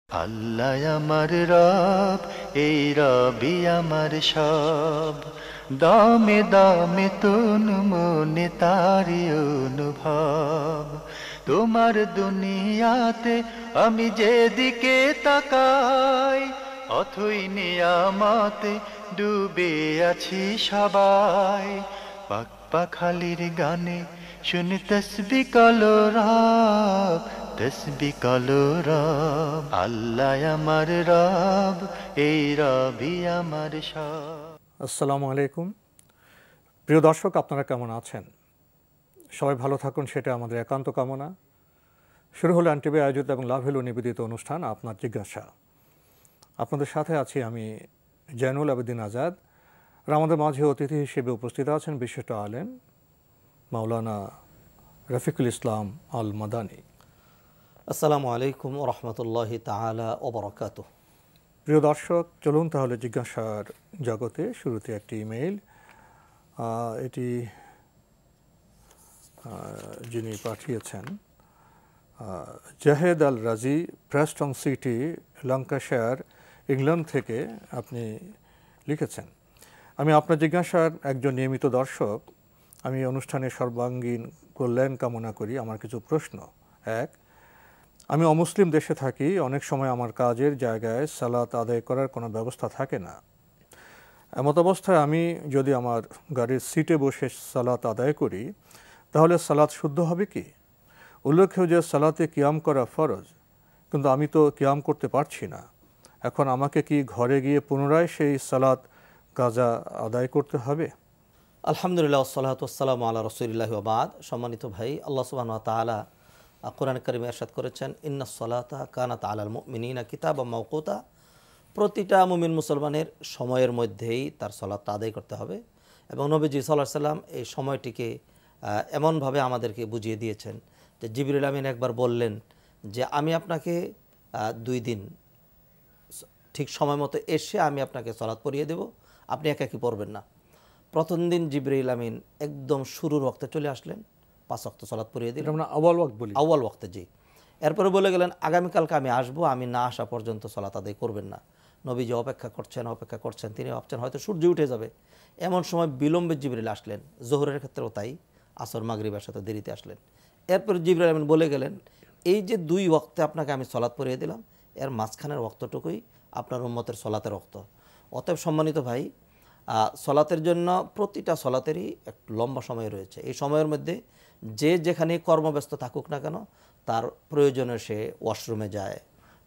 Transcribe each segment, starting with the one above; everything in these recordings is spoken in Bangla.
আল্লাহ আমার রব, এই রবি আমার সব। দামে দামে তন মনে তারি অনুভব। তোমার দুনিয়াতে আমি যেদিকে তাকাই, অথই নিয়ামতে ডুবে আছি সবাই। পাক পাখালির গানে শুনি তসবি কলো রব, তসবি কলো রব। আল্লাহ আমার রব, এই রবি আমার সব। আসসালামু আলাইকুম। প্রিয় দর্শক, আপনারা কেমন আছেন? সবাই ভালো থাকুন, সেটা আমাদের একান্ত কামনা। শুরু হলো এনটিভি আয়োজিত এবং লাভ হলো নিবেদিত অনুষ্ঠান আপনার জিজ্ঞাসা। আপনাদের সাথে আছি আমি জয়নুল আবেদিন আজাদ। আর আমাদের মাঝে অতিথি হিসেবে উপস্থিত আছেন বিশিষ্ট আলেম মাওলানা রফিকুল ইসলাম আল মাদানী। আসসালামু আলাইকুম রহমতুল্লাহি তাআলা ওয়া বারাকাতুহু। প্রিয় দর্শক, চলুন তাহলে জিজ্ঞাসার জগতে। শুরুতে একটি ইমেইল, এটি যিনি পাঠিয়েছেন জাহেদ আল রাজি, প্রেস্টন সিটি, ল্যাঙ্কাশায়ার, ইংল্যান্ড থেকে আপনি লিখেছেন, আমি আপনার জিজ্ঞাসার একজন নিয়মিত দর্শক। আমি অনুষ্ঠানের সর্বাঙ্গীন কল্যাণ কামনা করি। আমার কিছু প্রশ্ন: এক, আমি অমুসলিম দেশে থাকি। অনেক সময় আমার কাজের জায়গায় সালাত আদায় করার কোনো ব্যবস্থা থাকে না। এমত অবস্থায় আমি যদি আমার গাড়ির সিটে বসে সালাত আদায় করি, তাহলে সালাত শুদ্ধ হবে কি? উল্লেখ্য যে সালাতে কিয়াম করা ফরজ, কিন্তু আমি তো কিয়াম করতে পারছি না। এখন আমাকে কি ঘরে গিয়ে পুনরায় সেই সালাত কাজা আদায় করতে হবে? আলহামদুলিল্লাহ ওয়াসসালাতু ওয়াসসালামু আলা রাসূলিল্লাহি ওয়া বাদ। সম্মানিত ভাই, আল্লাহ সুবহানাহু ওয়া তাআলা কোরআন কারিমে ইরশাদ করেছেন, ইন্নাস সালাতা কানাত আলাল মুমিনিনা কিতাবাম মাওকুতা। প্রতিটা মুমিন মুসলমানের সময়ের মধ্যেই তার সালাতটা আদায় করতে হবে। এবং নবীজি সাল্লাল্লাহু আলাইহি সাল্লাম এই সময়টিকে এমনভাবে আমাদেরকে বুঝিয়ে দিয়েছেন যে জিবরিল আমিন একবার বললেন যে আমি আপনাকে 2 দিন ঠিক সময় মতো এসে আমি আপনাকে সালাত পড়িয়ে দেব, আপনি একাকি পড়বেন না। প্রথম দিন জিবরিল আমিন একদম শুরুর ওয়াক্তে চলে আসলেন, 5 ওয়াক্ত সালাত পড়িয়ে দিলেন। আমরা আউয়াল ওয়াক্ত বলি। আউয়াল ওয়াক্তে, জি। এরপরে বলে গেলেন আগামীকালকে আমি আসবো, আমি না আসা পর্যন্ত সালাত আদায় করবেন না। নবীজি অপেক্ষা করছেন, তিনি ভাবছেন হয়তো সূর্য উঠে যাবে। এমন সময় বিলম্বে জিবরিল আসলেন। জোহরের ক্ষেত্রেও তাই, আসর মাগরিবের সাথে দেরিতে আসলেন। এরপরে জিবরিল আমিন বলে গেলেন, এই যে 2 ওয়াক্তে আপনাকে আমি সালাত পড়িয়ে দিলাম, এর মাঝখানের ওয়াক্তটুকুই আপনার উম্মতের সালাতের ওয়াক্ত। অতএব সম্মানিত ভাই, সলাতের জন্য প্রতিটা সলাতেরই একটু লম্বা সময় রয়েছে। এই সময়ের মধ্যে যে যেখানে কর্মব্যস্ত থাকুক না কেন, তার প্রয়োজনে সে ওয়াশরুমে যায়,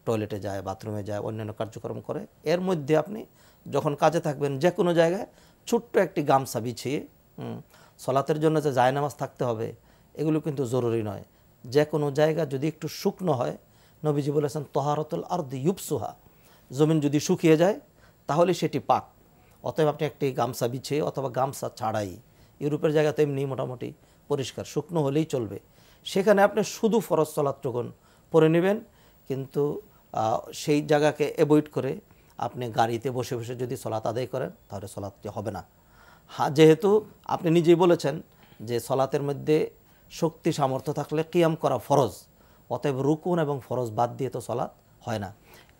টয়লেটে যায়, বাথরুমে যায়, অন্যান্য কার্যক্রম করে। এর মধ্যে আপনি যখন কাজে থাকবেন, যে কোনো জায়গায় ছোট্ট একটি গামছা বিছিয়ে, সলাতের জন্য যে জায়নামাজ থাকতে হবে এগুলো কিন্তু জরুরি নয়। যে কোনো জায়গা যদি একটু শুকনো হয়, নবীজি বলেছেন তহারতুল আরদি ইউবসুহা, জমিন যদি শুকিয়ে যায় তাহলে সেটি পাক। অতএব আপনি একটি গামছা বিছিয়ে অথবা গামছা ছাড়াই, ইউরোপের জায়গা তো এমনি মোটামুটি পরিষ্কার, শুকনো হলেই চলবে, সেখানে আপনি শুধু ফরজ সালাতটুকুন পড়ে নেবেন। কিন্তু সেই জায়গাকে অ্যাভয়েড করে আপনি গাড়িতে বসে বসে যদি সলাত আদায় করেন তাহলে সলাতটি হবে না। হ্যাঁ, যেহেতু আপনি নিজেই বলেছেন যে সলাতের মধ্যে শক্তি সামর্থ্য থাকলে কিয়াম করা ফরজ, অতএব রুকুন এবং ফরজ বাদ দিয়ে তো সলাত হয় না।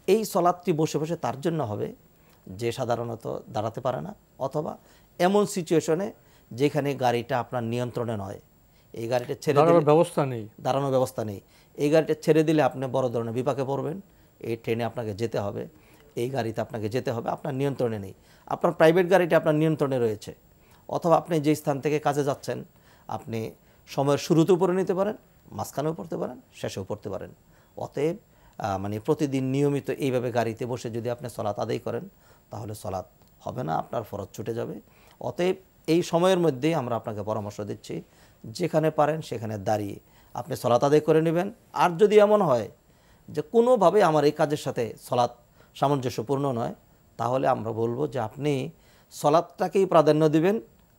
এই সলাতটি বসে বসে তার জন্য হবে যে সাধারণত দাঁড়াতে পারে না, অথবা এমন সিচুয়েশনে যেখানে গাড়িটা আপনার নিয়ন্ত্রণে নয়, এই গাড়িটা ছেড়ে দিলে দাঁড়ানোর ব্যবস্থা নেই, এই গাড়িটা ছেড়ে দিলে আপনি বড় ধরনের বিপাকে পড়বেন। এই ট্রেনে আপনাকে যেতে হবে, এই গাড়িতে আপনাকে যেতে হবে, আপনার নিয়ন্ত্রণে নেই। আপনার প্রাইভেট গাড়িটা আপনার নিয়ন্ত্রণে রয়েছে, অথবা আপনি যে স্থান থেকে কাজে যাচ্ছেন আপনি সময়ের শুরুতেও পড়ে নিতে পারেন, মাঝখানেও পড়তে পারেন, শেষেও পড়তে পারেন। অতএব প্রতিদিন নিয়মিত এইভাবে গাড়িতে বসে যদি আপনি সলাত আদায় করেন তাহলে সলাত হবে না, আপনার ফরজ ছুটে যাবে। অতএব এই সময়ের মধ্যেই আমরা আপনাকে পরামর্শ দিচ্ছি, যেখানে পারেন সেখানে দাঁড়িয়ে আপনি সলাত আদায় করে নেবেন। আর যদি এমন হয় যে কোনোভাবে আমার এই কাজের সাথে সলাত সামঞ্জস্যপূর্ণ নয়, তাহলে আমরা বলবো যে আপনি সলাতটাকেই প্রাধান্য দিবেন,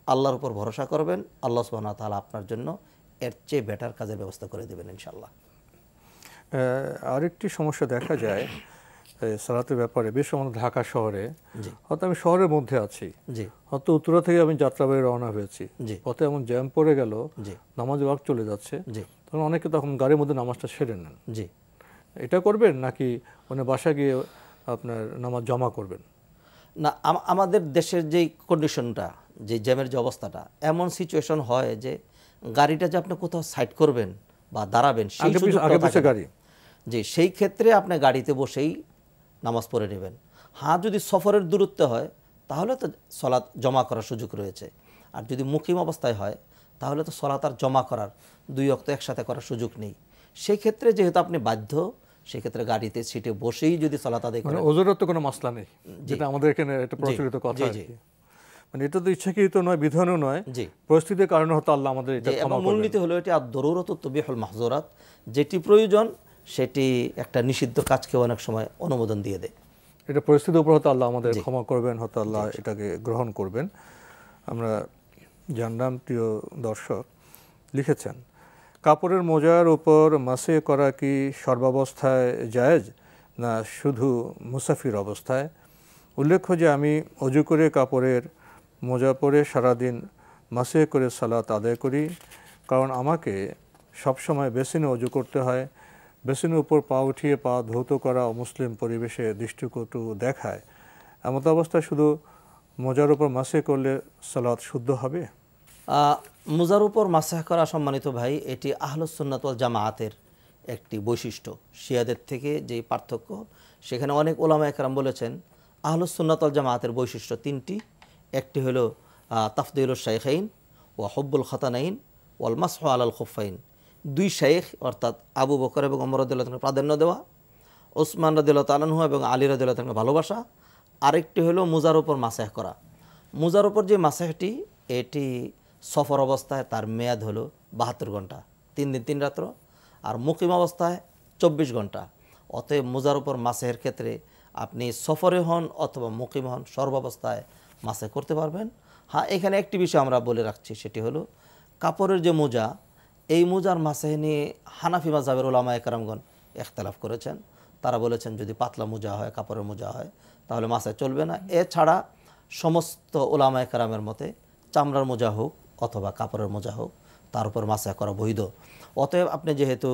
আল্লাহর উপর ভরসা করবেন, আল্লাহ সুবহানাহু ওয়া তাআলা আপনার জন্য এর চেয়ে বেটার কাজের ব্যবস্থা করে দেবেন ইনশাআল্লাহ। আরেকটি সমস্যা দেখা যায় সালাতের ব্যাপারে, বেশ আমাদের ঢাকা শহরে, হয়তো আমি শহরের মধ্যে আছি, হয়তো উত্তরা থেকে আমি যাত্রাবাড়ি রওনা হয়েছি, পথে এমন জ্যাম পড়ে গেল, নামাজ ওয়াক্ত চলে যাচ্ছে, তখন অনেকে তখন গাড়ির মধ্যে নামাজটা সেরে নেন। এটা করবেন নাকি মানে বাসায় গিয়ে আপনার নামাজ জমা করবেন? না, আমাদের দেশের যেই কন্ডিশনটা, যে জ্যামের যে অবস্থাটা, এমন সিচুয়েশন হয় যে গাড়িটা যে আপনি কোথাও সাইড করবেন বা দাঁড়াবেন সেই সুযোগটাও থাকে না। গাড়ি, জি, সেই ক্ষেত্রে আপনি গাড়িতে বসেই নামাজ পড়ে নেবেন। হ্যাঁ, যদি সফরের দূরত্ব হয় তাহলে তো সলাৎ জমা করার সুযোগ রয়েছে। আর যদি মুকিম অবস্থায় হয় তাহলে তো সলাৎ আর জমা করার 2 ওয়াক্ত একসাথে করার সুযোগ নেই। সেই ক্ষেত্রে যেহেতু আপনি বাধ্য, সেই ক্ষেত্রে গাড়িতে সিটে বসেই যদি সলাৎ আদায় করেন, ওজোরের তো কোনো মাসলা নেই, যেটা আমাদের এখানে একটা প্রচলিত কথা। মানে এটা তো ইচ্ছাকৃত নয়, বিধানও নয়, পরিস্থিতির কারণে হয়তো আল্লাহ আমাদের এটা ক্ষমা করবেন। মূলনীতি হলো এটি আদ-দরুরাতু তুবিহুল মাহজুরাত, যেটি প্রয়োজন সেটি একটা নিষিদ্ধ কাজকে অনেক সময় অনুমোদন দিয়ে দেয়। এটা পরিস্থিতির উপর হয়তো আল্লাহ আমাদের ক্ষমা করবেন, হয়তো আল্লাহ এটাকে গ্রহণ করবেন। আমরা জানলাম, প্রিয় দর্শক লিখেছেন, কাপড়ের মোজার উপর মাসে করা কি সর্বাবস্থায় জায়েজ না শুধু মুসাফির অবস্থায়? উল্লেখ্য যে আমি অজু করে কাপড়ের মোজা পরে সারাদিন মাসে করে সালাত আদায় করি, কারণ আমাকে সবসময় বেসিনে অজু করতে হয়। বেসিনের উপর পা উঠিয়ে পা ধৌত করা অমুসলিম পরিবেশে দৃষ্টিকটু দেখায়। এমত অবস্থায় শুধু মোজার উপর মাসে করলে সালাত শুদ্ধ হবে? মোজার উপর মাসাহ করা, সম্মানিত ভাই, এটি আহলুস সুন্নাত ওয়াল জামাআতের একটি বৈশিষ্ট্য। শিয়াদের থেকে যে পার্থক্য, সেখানে অনেক ওলামা একরাম বলেছেন আহলুস সুন্নাত ওয়াল জামাআতের বৈশিষ্ট্য 3টি। একটি হলো তাফদীলুশ শাইখাইন ওয়া হুব্বুল খাতানাইন ওয়াল মাসহু আলাল খুফাইন। 2 শাইখ অর্থাৎ আবু বকর এবং ওমর রাদিয়াল্লাহু তাআলা প্রাধান্য দেওয়া, ওসমান রাদিয়াল্লাহু তাআলা আনহু এবং আলী রাদিয়াল্লাহু তাআলা ভালোবাসা। আরেকটি হলো মোজার উপর মাসাহ করা। মোজার উপর যে মাসাহটি, এটি সফর অবস্থায় তার মেয়াদ হলো 72 ঘন্টা, 3 দিন 3 রাত্র, আর মুকিম অবস্থায় 24 ঘন্টা। অতএব মোজার উপর মাসেহের ক্ষেত্রে আপনি সফরে হন অথবা মুকিম হন, সর্বাবস্থায় মাসে করতে পারবেন। হ্যাঁ, এখানে একটি বিষয় আমরা বলে রাখছি, সেটি হলো কাপড়ের যে মোজা, এই মোজার মাসেহ নিয়ে হানাফি মাযহাবের উলামা একরামগণ ইখতিলাফ করেছেন। তারা বলেছেন যদি পাতলা মোজা হয়, কাপড়ের মোজা হয়, তাহলে মাসে চলবে না। এছাড়া সমস্ত উলামা একরামের মতে চামড়ার মোজা হোক অথবা কাপড়ের মোজা হোক, তার উপর মাসা করা বৈধ। অতএব আপনি যেহেতু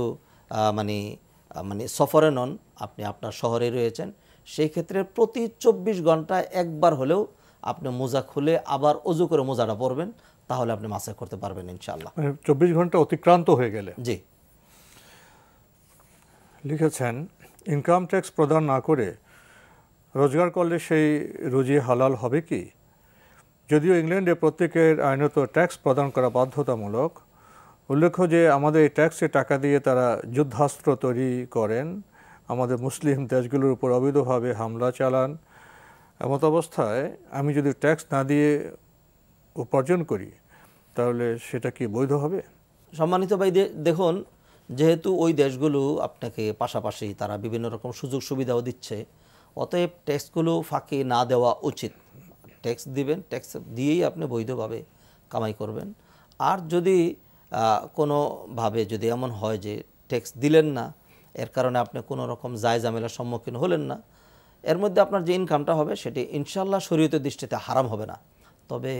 মানে সফরে নন, আপনি আপনার শহরে রয়েছেন, সেই ক্ষেত্রে প্রতি 24 ঘন্টায় একবার হলেও আপনি মোজা খুলে আবার অজু করে মোজাটা পরবেন, তাহলে আপনি মাসা করতে পারবেন ইনশাআল্লাহ। 24 ঘন্টা অতিক্রান্ত হয়ে গেলে। জি। লিখেছেন, ইনকাম ট্যাক্স প্রদান না করে রোজগার করলে সেই রুজি হালাল হবে কি? যদিও ইংল্যান্ডে প্রত্যেকের আইনত ট্যাক্স প্রদান করা বাধ্যতামূলক। উল্লেখ্য যে আমাদের এই ট্যাক্সের টাকা দিয়ে তারা যুদ্ধাস্ত্র তৈরি করেন, আমাদের মুসলিম দেশগুলোর উপর অবৈধভাবে হামলা চালান। এমত অবস্থায় আমি যদি ট্যাক্স না দিয়ে উপার্জন করি, তাহলে সেটা কি বৈধ হবে? সম্মানিত ভাই, দেখুন, যেহেতু ওই দেশগুলো আপনাকে পাশাপাশি তারা বিভিন্ন রকম সুযোগ সুবিধাও দিচ্ছে, অতএব ট্যাক্সগুলো ফাঁকি না দেওয়া উচিত। ট্যাক্স দিবেন, ট্যাক্স দিয়েই আপনি বৈধভাবে কামাই করবেন। আর যদি কোনোভাবে যদি এমন হয় যে ট্যাক্স দিলেন না, এর কারণে আপনি কোনো রকম জায়জামেলার সম্মুখীন হলেন না, এর মধ্যে আপনার যে ইনকামটা হবে সেটি ইনশাআল্লাহ শরীয়তের দৃষ্টিতে হারাম হবে না। তবে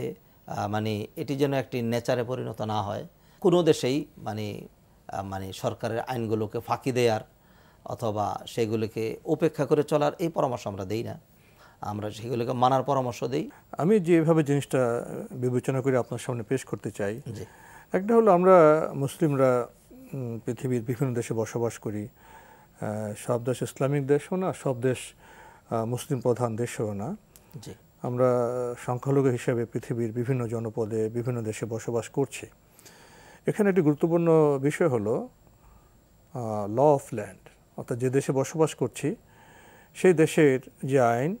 মানে এটি যেন একটি নেচারে পরিণত না হয়। কোনো দেশেই মানে সরকারের আইনগুলোকে ফাঁকি দেওয়ার অথবা সেগুলোকে উপেক্ষা করে চলার এই পরামর্শ আমরা দেই না, আমরা সেগুলোকে মানার পরামর্শ দেই। আমি যেভাবে জিনিসটা বিবেচনা করে আপনার সামনে পেশ করতে চাই, একটা হলো আমরা মুসলিমরা পৃথিবীর বিভিন্ন দেশে বসবাস করি। সব দেশ ইসলামিক দেশও না, সব দেশ মুসলিম প্রধান দেশও না। আমরা সংখ্যালঘু হিসেবে পৃথিবীর বিভিন্ন জনপদে বিভিন্ন দেশে বসবাস করছি। এখানে একটি গুরুত্বপূর্ণ বিষয় হলো ল অফ ল্যান্ড, অর্থাৎ যে দেশে বসবাস করছি সেই দেশের যে আইন,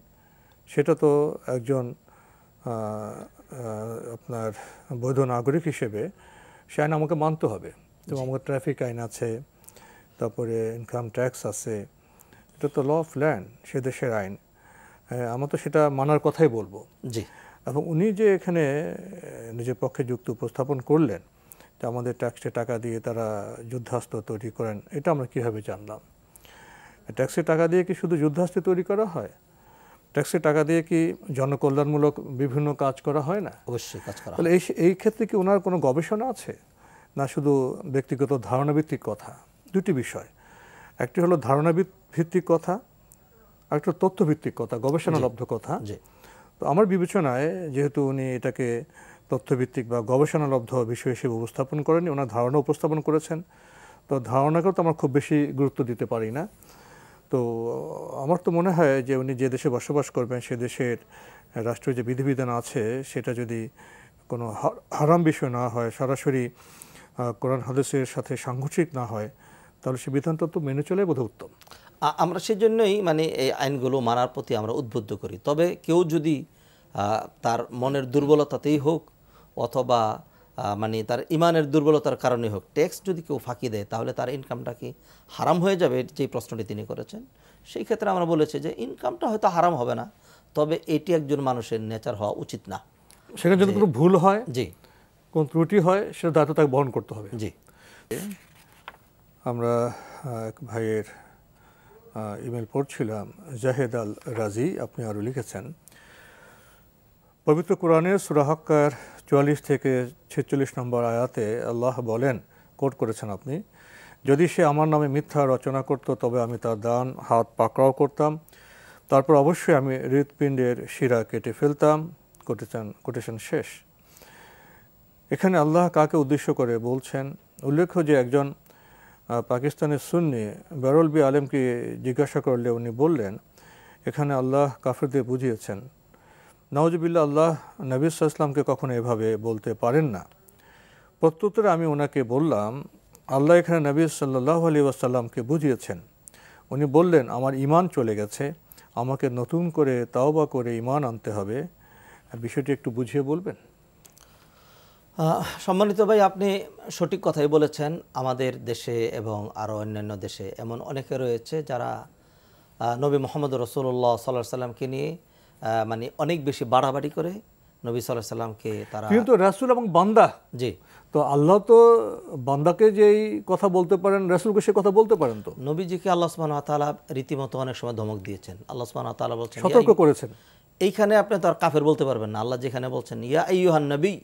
সেটা তো একজন আপনার বৈধ নাগরিক হিসেবে সে আইন আমাকে মানতে হবে। তো আমাকে ট্রাফিক আইন আছে, তারপরে ইনকাম ট্যাক্স আছে, এটা তো ল অফ ল্যান্ড, সে দেশের আইন, আমরা তো সেটা মানার কথাই বলবো। জি। এবং উনি যে এখানে নিজের পক্ষে যুক্তি উপস্থাপন করলেন যে আমাদের ট্যাক্সের টাকা দিয়ে তারা যুদ্ধাস্ত্র তৈরি করেন, এটা আমরা কীভাবে জানলাম? ট্যাক্সের টাকা দিয়ে কি শুধু যুদ্ধাস্ত্র তৈরি করা হয়? ট্যাক্সের টাকা দিয়ে কি জনকল্যাণমূলক বিভিন্ন কাজ করা হয় না? অবশ্যই কাজ করা। তাহলে এই ক্ষেত্রে কি ওনার কোনো গবেষণা আছে, না শুধু ব্যক্তিগত ধারণাভিত্তিক কথা? দুটি বিষয়। একটি হলো ধারণা ভিত্তিক কথা, আর একটা তথ্যভিত্তিক কথা, গবেষণালব্ধ কথা। তো আমার বিবেচনায় যেহেতু উনি এটাকে তথ্যভিত্তিক বা গবেষণালব্ধ বিষয় হিসেবে উপস্থাপন করেনি, ওনার ধারণা উপস্থাপন করেছেন। তো ধারণাকেও তো আমরা খুব বেশি গুরুত্ব দিতে পারি না। তো আমার তো মনে হয় যে উনি যে দেশে বসবাস করবেন সে দেশের রাষ্ট্রীয় যে বিধিবিধান আছে সেটা যদি কোনো হারাম বিষয় না হয়, সরাসরি কোরআন হাদিসের সাথে সাংঘর্ষিক না হয়, তাহলে সে বিধানটা তো মেনে চলে বোধহয় উত্তম। আমরা সেজন্যই মানে এই আইনগুলো মানার প্রতি আমরা উদ্বুদ্ধ করি। তবে কেউ যদি তার মনের দুর্বলতাতেই হোক অথবা মানে তার ইমানের দুর্বলতার কারণে হোক ট্যাক্স যদি কেউ ফাঁকি দেয়, তাহলে তার ইনকামটা কি হারাম হয়ে যাবে, যে প্রশ্নটি তিনি করেছেন। সেই ক্ষেত্রে আমরা বলেছি যে ইনকামটা হয়তো হারাম হবে না, তবে এটি একজন মানুষের নেচার হওয়া উচিত না। সেখানে যদি কোনো ভুল হয়, জি, কোন ত্রুটি হয়, সেটা দায়িত্ব তাকে বহন করতে হবে। জি। আমরা এক ভাইয়ের ইমেল পড়ছিলাম, জাহেদ আল রাজি, আপনি আরও লিখেছেন, পবিত্র কোরআনের সূরা হাক্কার 44 থেকে 46 নম্বর আয়াতে আল্লাহ বলেন, কোট করেছেন আপনি, যদি সে আমার নামে মিথ্যা রচনা করত তবে আমি তার ডান হাত পাকড়াও করতাম, তারপর অবশ্যই আমি হৃৎপিণ্ডের শিরা কেটে ফেলতাম। কোটেশন শেষ। এখানে আল্লাহ কাকে উদ্দেশ্য করে বলছেন? উল্লেখ্য যে একজন পাকিস্তানের সুন্নি বেরলভী আলেমকে জিজ্ঞাসা করলে উনি বললেন, এখানে আল্লাহ কাফিরদের বুঝিয়েছেন। নাউজুবিল্লাহ, আল্লাহ নবী সাল্লাল্লাহু আলাইহি ওয়াসাল্লামকে কখনো এভাবে বলতে পারেন না। প্রত্যুত্তরে আমি ওনাকে বললাম, আল্লাহ এখানে নবী সাল্লাল্লাহু আলাইহি ওয়াসাল্লামকে বুঝিয়েছেন। উনি বললেন, আমার ঈমান চলে গেছে, আমাকে নতুন করে তাওবা করে ঈমান আনতে হবে। বিষয়টি একটু বুঝিয়ে বলবেন? সম্মানিত ভাই, আপনি সঠিক কথাই বলেছেন। আমাদের দেশে এবং আরও অন্যান্য দেশে এমন অনেকে রয়েছে যারা নবী মুহাম্মদ রাসূলুল্লাহ সাল্লাল্লাহু আলাইহি ওয়াসাল্লামকে নিয়ে মানে অনেক বেশি বাড়াবাড়ি করে নবী সাল্লাল্লাহু আলাইহি ওয়াসাল্লামকে তারা, কিন্তু রাসূল এবং বান্দা, জি, তো আল্লাহ তো বান্দাকে যেই কথা বলতে পারেন রাসূলকে সে কথা বলতে পারেন। তো নবীজিকে আল্লাহ সুবহানাহু ওয়া তাআলা রীতিমতো অনেক সময় ধমক দিয়েছেন। আল্লাহ সুবহানাহু ওয়া তাআলা বলছেন, সতর্ক করেছেন। এইখানে আপনি তো আর কাফের বলতে পারবেন না। আল্লাহ যেখানে বলছেন, ইয়া আইয়ুহান নবী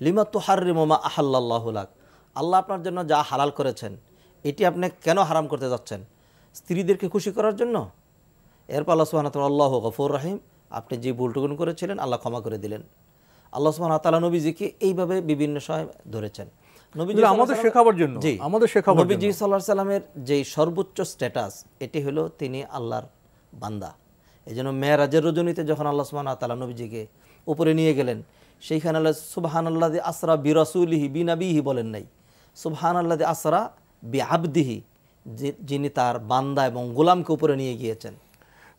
লিমা তুহাররিমু মা আহাল্লাল্লাহু লাক, আল্লাহ আপনার জন্য যা হালাল করেছেন এটি আপনি কেন হারাম করতে যাচ্ছেন? স্ত্রীদেরকে খুশি করার জন্য? এরপর আল্লাহ সুবহানাহু ওয়া তাআলা আল্লাহু গফুর রহিম, আপনি যে ভুলটুকুন করেছিলেন আল্লাহ ক্ষমা করে দিলেন। আল্লাহ সুবহানাহু ওয়া তাআলা নবীজিকে এইভাবে বিভিন্ন সময় ধরেছেন। নবীজি আমাদের শেখাবার জন্য, জি, আমাদের শেখাবার জন্য। নবীজি সাল্লাল্লাহু আলাইহি সাল্লামের যে সর্বোচ্চ স্ট্যাটাস, এটি হলো তিনি আল্লাহর বান্দা। এই জন্য মেরাজের রজনীতে যখন আল্লাহ সুবহানাহু ওয়া তাআলা নবীজিকে উপরে নিয়ে গেলেন, সেইখানে আল্লাহ সুবহানাল্লাযী আসরা বিরাসূলিহি বিনাবিহি বলেন নাই, সুবহানাল্লাযী আসরা বিআবদিহি, যিনি তার বান্দা এবং গোলামকে উপরে নিয়ে গিয়েছেন।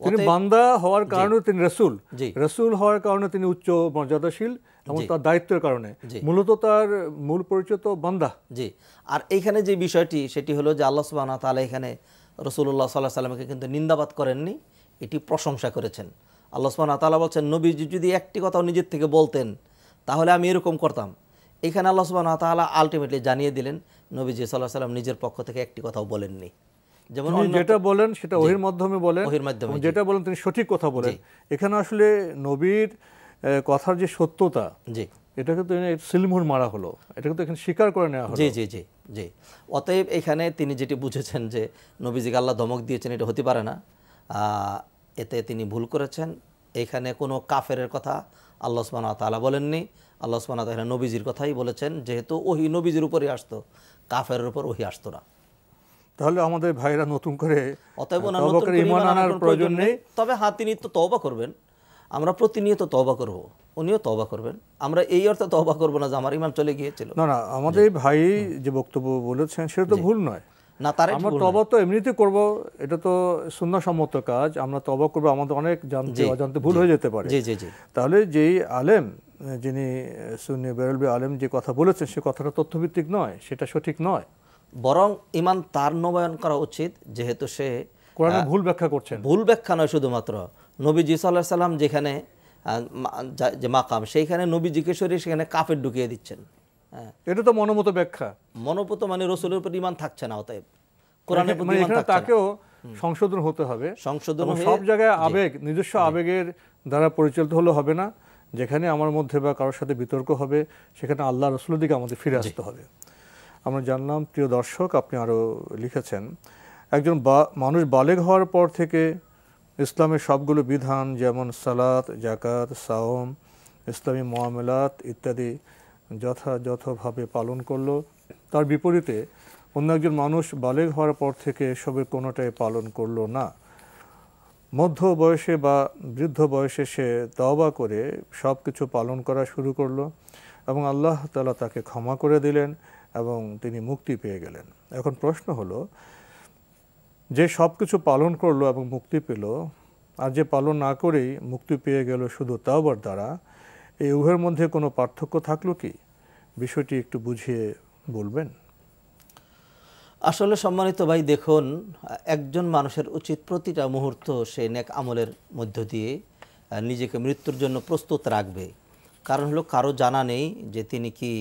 তিনি বান্দা হওয়ার কারণে তিনি রাসূল, জি, রাসূল হওয়ার কারণে তিনি উচ্চ মর্যাদাশীল এবং তার দায়িত্বের কারণে মূলত তার মূল পরিচয় তো বান্দা। জি। আর এইখানে যে বিষয়টি সেটি হলো যে আল্লাহ সুবহানাহু ওয়া তাআলা এখানে রাসূলুল্লাহ সাল্লাল্লাহু আলাইহি ওয়াসাল্লামকে কিন্তু নিন্দাবাদ করেননি, এটি প্রশংসা করেছেন। আল্লাহ সুবহানাহু ওয়া তাআলা বলছেন, নবীজি যদি একটি কথাও নিজের থেকে বলতেন তাহলে আমি এরকম করতাম। এখানে আল্লাহ সুবহানাহু ওয়া তাআলা আলটিমেটলি জানিয়ে দিলেন নবীজি সাল্লাল্লাহু আলাইহি ওয়াসাল্লাম নিজের পক্ষ থেকে একটি কথাও বলেননি। যেমন যেটা বলেন সেটা ওহীর মাধ্যমে বলেন, ওহীর মাধ্যমে, যেটা বলেন তিনি সঠিক কথা বলেন। এখানে আসলে নবীর কথার যে সত্যতা, জি, এটাকে তো সিলমুহর মারা হলো, এটাকে তো এখানে স্বীকার করে নেওয়া হলো। জি জি জি জি। অতএব এখানে তিনি যেটি বুঝেছেন যে নবীজিকে আল্লাহ ধমক দিয়েছেন, এটা হতে পারে না, এতে তিনি ভুল করেছেন। এখানে কোনো কাফেরের কথা আল্লাহ সুবহানাহু ওয়া তাআলা বলেননি। আল্লাহ সুবহানাহু ওয়া তাআলা নবীজির কথাই বলেছেন, যেহেতু ওহী নবীজির উপরই আসতো, কাফেরের উপর ওহী আসতো না। তাহলে আমাদের ভাইরা নতুন করে অতএব তওবা করে ঈমান আনার প্রয়োজন নেই। তবে হ্যাঁ, তিনি তো তওবা করবেন, আমরা প্রতিনিয়ত তওবা করব, উনিও তওবা করবেন। আমরা এই অর্থে তওবা করব না যে আমার ঈমান চলে গিয়েছিল। না না, আমাদের ভাই যে বক্তব্য বলেছেন সেটা তো ভুল নয়। না, তার আমরা তওবা তো এমনিতে করব, এটা তো সুন্নাহসম্মত কাজ। আমরা তওবা করব, আমাদের অনেক জানতে অজান্তে ভুল হয়ে যেতে পারে। জি জি জি। তাহলে যেই আলেম, যিনি সুন্নি বেরলভী আলেম যে কথা বলেছেন সে কথাটা তথ্যভিত্তিক নয়, সেটা সঠিক নয়। বরং ঈমান তার নবায়ন করা উচিত, যেহেতু সে কোরআনের ভুল ব্যাখ্যা করছেন। ভুল ব্যাখ্যা নয় শুধুমাত্র, নবীজি সাল্লাল্লাহু আলাইহি সাল্লাম যেখানে যে মাকাম, সেইখানে নবীজিকে সরিয়ে সেখানে কাফের ঢুকিয়ে দিচ্ছেন। হ্যাঁ, এটা তো মনোমত ব্যাখ্যা। মনোমত মানে রসুলের উপর ঈমান থাকছে না। অতএব কোরআনের প্রতি ঈমান থাকছে না। তাকেও সংশোধন হতে হবে। সংশোধন সব জায়গায় আবেগ, নিজস্ব আবেগের দ্বারা পরিচালিত হলে হবে না। যেখানে আমার মধ্যে বা কারোর সাথে বিতর্ক হবে, সেখানে আল্লাহ রসুলের দিকে আমাদের ফিরে আসতে হবে। আমরা জানলাম, প্রিয় দর্শক, আপনি আরও লিখেছেন, একজন মানুষ বালেগ হওয়ার পর থেকে ইসলামের সবগুলো বিধান যেমন সালাত, জাকাত, সাওম, ইসলামী মুআমালাত ইত্যাদি যথাযথভাবে পালন করলো। তার বিপরীতে অন্য একজন মানুষ বালেগ হওয়ার পর থেকে এসবের কোনোটাই পালন করলো না। মধ্য বয়সে বা বৃদ্ধ বয়সে সে তওবা করে সব কিছু পালন করা শুরু করলো এবং আল্লাহ তাআলা তাকে ক্ষমা করে দিলেন এবং তিনি মুক্তি পেয়ে গেলেন। এখন প্রশ্ন হলো, যে সব কিছু পালন করলো এবং মুক্তি পেল, আর যে পালন না করেই মুক্তি পেয়ে গেল শুধু তাওবার দ্বারা, এই উভয়ের মধ্যে কোনো পার্থক্য থাকলো কি? বিষয়টি একটু বুঝিয়ে বলবেন। আসলে সম্মানিত ভাই, দেখুন, একজন মানুষের উচিত প্রতিটা মুহূর্ত সে নেক আমলের মধ্য দিয়ে নিজেকে মৃত্যুর জন্য প্রস্তুত রাখবে। কারণ হলো, কারো জানা নেই যে তিনি কি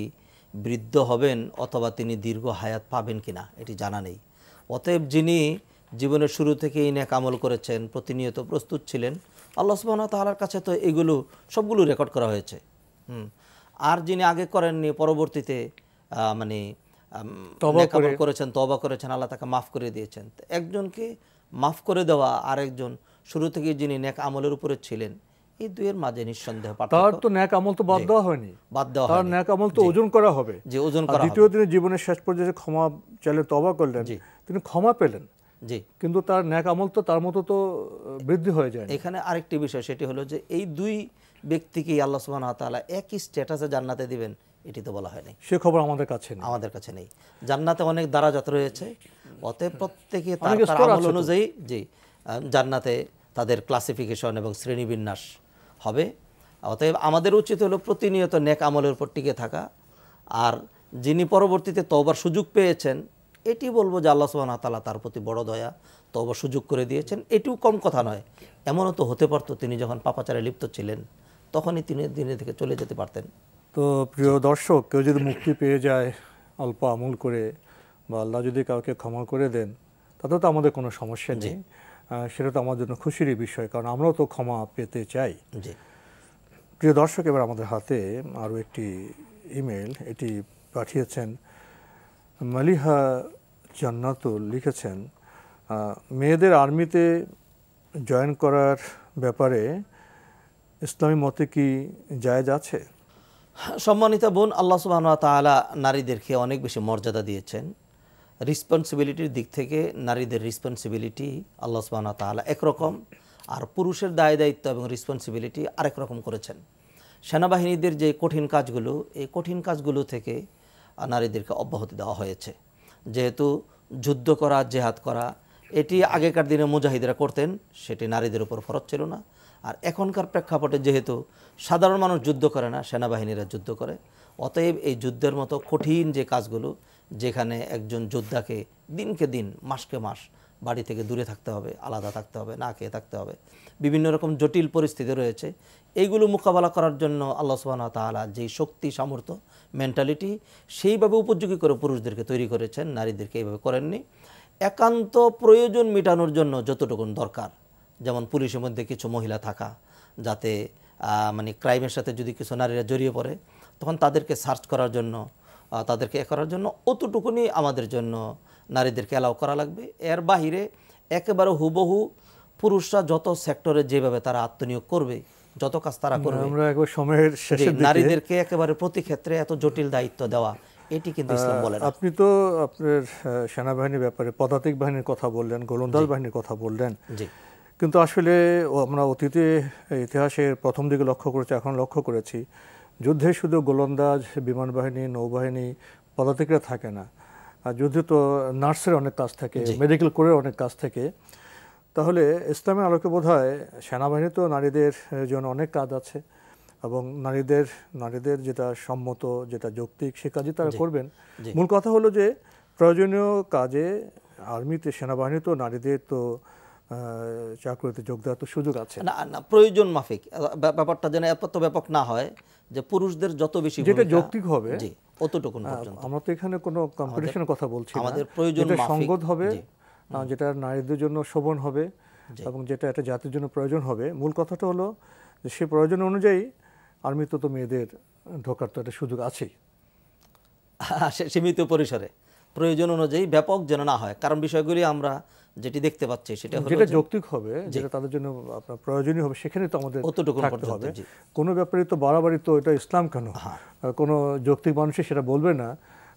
বৃদ্ধ হবেন অথবা তিনি দীর্ঘ হায়াত পাবেন কিনা, এটি জানা নেই। অতএব যিনি জীবনের শুরু থেকেই নেক আমল করেছেন, প্রতিনিয়ত প্রস্তুত ছিলেন, আল্লাহ সুবহানাহু ওয়া তাআলার কাছে তো এগুলো সবগুলো রেকর্ড করা হয়েছে। আর যিনি আগে করেননি, পরবর্তীতে মানে নেক আমল করেছেন, তওবা করেছেন, আল্লাহ তাকে মাফ করে দিয়েছেন। একজনকে মাফ করে দেওয়া আর একজন শুরু থেকে যিনি নেক আমলের উপরে ছিলেন, এই দুইয়ের মাঝে নিঃসন্দেহ পার্থক্য। তার তো নেক আমল তো বাদ দেওয়া হয়নি, তার নেক আমল তো ওজন করা হবে। যে ওজন করা হবে। দ্বিতীয় দিনে জীবনের শেষ পর্যায়ে ক্ষমা চাইলে তওবা করলেন, তিনি ক্ষমা পেলেন, জি, কিন্তু তার নেক আমল তো তার মতো তো বৃদ্ধি হয়ে যায়। এখানে আরেকটি বিষয়, সেটি হলো যে এই দুই ব্যক্তিকেই আল্লাহ সুবহানাহু ওয়া তাআলা একই স্ট্যাটাসে জান্নাতে দিবেন, এটি তো বলা হয়নি। সে খবর আমাদের কাছে নেই। আমাদের কাছে নেই। জান্নাতে অনেক দারাজাত রয়েছে, অতএব প্রত্যেকে তার আমল অনুযায়ী জি জান্নাতে তাদের ক্লাসিফিকেশন এবং শ্রেণীবিন্যাস হবে। অতএব আমাদের উচিত হলো প্রতিনিয়ত নেক আমলের উপর টিকে থাকা। আর যিনি পরবর্তীতে তওবার সুযোগ পেয়েছেন, এটি বলবো যে আল্লাহ সুবহানাহু ওয়া তাআলা তার প্রতি বড় দয়া, তওবার সুযোগ করে দিয়েছেন। এটিও কম কথা নয়। এমনও তো হতে পারতো তিনি যখন পাপাচারে লিপ্ত ছিলেন তখনই তিনি দিনে থেকে চলে যেতে পারতেন। তো প্রিয় দর্শক, কেউ যদি মুক্তি পেয়ে যায় অল্প আমল করে, বা আল্লাহ যদি কাউকে ক্ষমা করে দেন, তাতে তো আমাদের কোনো সমস্যা নেই। সেটা তো আমার জন্য খুশিরই বিষয়, কারণ আমরাও তো ক্ষমা পেতে চাই। প্রিয় দর্শক, এবার আমাদের হাতে আরও একটি ইমেল। এটি পাঠিয়েছেন মালিহা জান্নাতুল। লিখেছেন, মেয়েদের আর্মিতে জয়েন করার ব্যাপারে ইসলামী মতে কি জায়েজ আছে? সম্মানিতা বোন, আল্লাহ সুবহানাহু ওয়া তাআলা নারীদেরকে অনেক বেশি মর্যাদা দিয়েছেন। রেসপন্সিবিলিটির দিক থেকে নারীদের রেসপন্সিবিলিটি আল্লাহ সুবহানাহু ওয়া তাআলা একরকম, আর পুরুষের দায় দায়িত্ব এবং রেসপন্সিবিলিটি আরেক রকম করেছেন। সেনাবাহিনীদের যে কঠিন কাজগুলো, এই কঠিন কাজগুলো থেকে নারীদেরকে অব্যাহতি দেওয়া হয়েছে। যেহেতু যুদ্ধ করা, জেহাদ করা, এটি আগেকার দিনে মুজাহিদরা করতেন, সেটি নারীদের উপর ফরজ ছিল না। আর এখনকার প্রেক্ষাপটে যেহেতু সাধারণ মানুষ যুদ্ধ করে না, সেনাবাহিনীরা যুদ্ধ করে, অতএব এই যুদ্ধের মতো কঠিন যে কাজগুলো, যেখানে একজন যোদ্ধাকে দিনকে দিন, মাসকে মাস বাড়ি থেকে দূরে থাকতে হবে, আলাদা থাকতে হবে, না খেয়ে থাকতে হবে, বিভিন্ন রকম জটিল পরিস্থিতি রয়েছে, এইগুলো মোকাবেলা করার জন্য আল্লাহ সুবহানাহু ওয়া তাআলা যেই শক্তি, সামর্থ্য, মেন্টালিটি সেইভাবে উপযোগী করে পুরুষদেরকে তৈরি করেছেন, নারীদেরকে এইভাবে করেননি। একান্ত প্রয়োজন মেটানোর জন্য যতটুকুন দরকার, যেমন পুলিশের মধ্যে কিছু মহিলা থাকা, যাতে মানে ক্রাইমের সাথে যদি কিছু নারীরা জড়িয়ে পড়ে, তখন তাদেরকে সার্চ করার জন্য, তাদেরকে করার জন্য অতটুকুনি আমাদের জন্য নারীদেরকে অ্যালাউ করা লাগবে। এর বাহিরে একেবারে হুবহু পুরুষরা যত সেক্টরে যেভাবে তারা আত্মনিয়োগ করবে, যত কাজ তারা করবে, আমরা একবার সময়ের শেষে নারীদেরকে একেবারে প্রতি ক্ষেত্রে এত জটিল দায়িত্ব দেওয়া, এটি কিন্তু ইসলাম বলে না। আপনি তো আপনার সেনাবাহিনীর ব্যাপারে পদাতিক বাহিনীর কথা বললেন, গোলন্দাজ বাহিনীর কথা বললেন, কিন্তু আসলে আমরা অতীতে ইতিহাসের প্রথম দিকে লক্ষ্য করেছি, এখন লক্ষ্য করেছি যুদ্ধে শুধু গোলন্দাজ, বিমান বাহিনী, নৌবাহিনী, পদাতিকরা থাকে না। আর যুদ্ধে তো নার্সের অনেক কাজ থাকে, মেডিকেল কোরের অনেক কাজ থাকে। তাহলে ইসলামের আলোকে বোধ হয় সেনাবাহিনী তো নারীদের জন্য অনেক কাজ আছে, এবং নারীদের যেটা সম্মত, যেটা যৌক্তিক, সে কাজই তারা করবেন। মূল কথা হলো যে প্রয়োজনীয় কাজে আর্মিতে, সেনাবাহিনী তো নারীদের তো চাকরিতে যোগ দেওয়ার তো সুযোগ আছে না, না, প্রয়োজন মাফিক ব্যাপারটা যেন এত ব্যাপক না হয় যে পুরুষদের যত বেশি যেটা যৌক্তিক হবে অতটুকুন পর্যন্ত। আমরা তো এখানে কোনো কম্পিটিশনের কথা বলছি না, আমাদের প্রয়োজন মাফিক সঙ্গত হবে, যেটা নারীদের জন্য শোভন হবে এবং যেটা একটা জাতির জন্য প্রয়োজন হবে। মূল কথাটা হলো যে সে প্রয়োজন অনুযায়ী আর্মিতে তো মেয়েদের ঢোকার তো একটা সুযোগ আছেই, সীমিত পরিসরে। প্রয়োজন অনুযায়ী ব্যাপক যেন না হয়, কারণ বিষয়গুলি আমরা যেটি দেখতে পাচ্ছি সেটা হলো যেটা যে যৌক্তিক হবে, যেটা তাদের জন্য আপনার প্রয়োজনীয় হবে, সেখানে তো আমাদের অতটুকু থাকতে পর্যন্ত, হবে। জি। কোনো ব্যাপারে তো বাড়াবাড়ি, তো এটা ইসলাম কেন? কোনো যৌক্তিক মানুষই সেটা বলবে না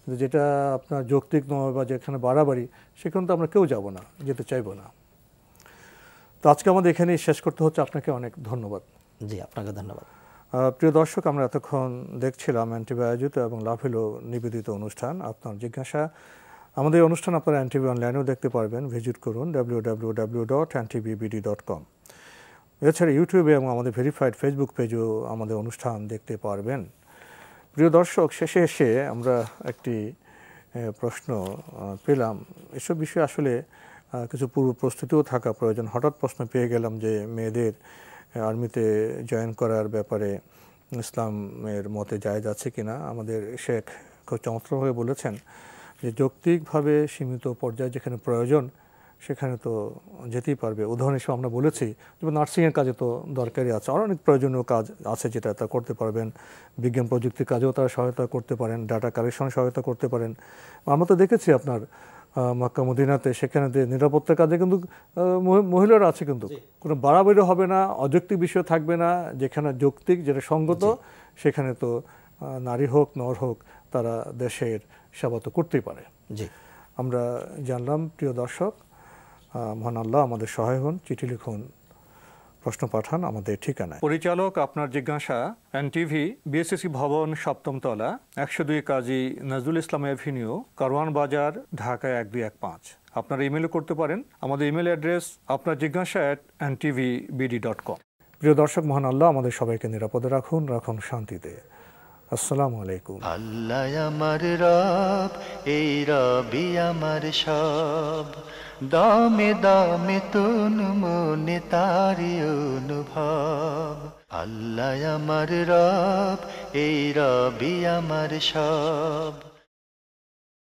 যে যেটা আপনার যৌক্তিক নয় বা যেখানে বাড়াবাড়ি, সেখানে তো আমরা কেউ যাব না, যেতে চাইবো না। তো আজকে আমাদের এখানেই শেষ করতে হচ্ছে। আপনাকে অনেক ধন্যবাদ। জি, আপনাকে ধন্যবাদ। প্রিয় দর্শক, আমরা এতক্ষণ দেখছিলাম এনটিভি আয়োজিত এবং লাভেলো নিবেদিত অনুষ্ঠান আপনার জিজ্ঞাসা। আমাদের অনুষ্ঠান আপনারা এনটিভি অনলাইনেও দেখতে পারবেন, ভিজিট করুন www.ntvbd.com। এছাড়া ইউটিউবে এবং আমাদের ভেরিফাইড ফেসবুক পেজেও আমাদের অনুষ্ঠান দেখতে পারবেন। প্রিয় দর্শক, শেষে এসে আমরা একটি প্রশ্ন পেলাম। এসব বিষয়ে আসলে কিছু পূর্ব প্রস্তুতিও থাকা প্রয়োজন। হঠাৎ প্রশ্ন পেয়ে গেলাম যে মেয়েদের আর্মিতে জয়েন করার ব্যাপারে ইসলামের মতে জায়েজ আছে কিনা। আমাদের শেখ খুব চমৎকারভাবে বলেছেন যে যৌক্তিকভাবে সীমিত পর্যায়ে যেখানে প্রয়োজন সেখানে তো যেতেই পারবে। উদাহরণ হিসেবে আমরা বলেছি যেমন নার্সিংয়ের কাজে তো দরকারি আছে, আরও অনেক প্রয়োজনীয় কাজ আছে যেটা তা করতে পারবেন। বিজ্ঞান প্রযুক্তির কাজেও তারা সহায়তা করতে পারেন, ডাটা কালেকশনে সহায়তা করতে পারেন। আমরা তো দেখেছি আপনার মক্কা মদিনাতে, সেখানে নিরাপত্তার কাজে কিন্তু মহিলারা আছে, কিন্তু কোনো বাড়াবাড়ি হবে না, অযৌক্তিক বিষয় থাকবে না। যেখানে যৌক্তিক, যেটা সঙ্গত, সেখানে তো নারী হোক নর হোক তারা দেশের সেবা তো করতেই পারে। জি, আমরা জানলাম। প্রিয় দর্শক, মহান আল্লাহ আমাদের সহায় হন। চিঠি লিখুন, প্রশ্ন পাঠান আমাদের ঠিকানায়। পরিচালক আপনার জিজ্ঞাসা, এনটিভি, বিএসসি ভবন, 7ম তলা, 102 কাজী নজরুল ইসলাম এভিনিউ, কারওয়ান বাজার, ঢাকা 1215। আপনারা ইমেলও করতে পারেন। আমাদের ইমেল অ্যাড্রেস আপনার জিজ্ঞাসা @ntvbd.com। প্রিয় দর্শক, মহান আল্লাহ আমাদের সবাইকে নিরাপদে রাখুন, রাখুন শান্তিতে। আসসালামু আলাইকুম। আল্লাহ আমার রব, এই রবি আমার সব, দামে দামে তুন মনে তারি অনুভব। আল্লাহ আমার রব, এই রবি আমার সব।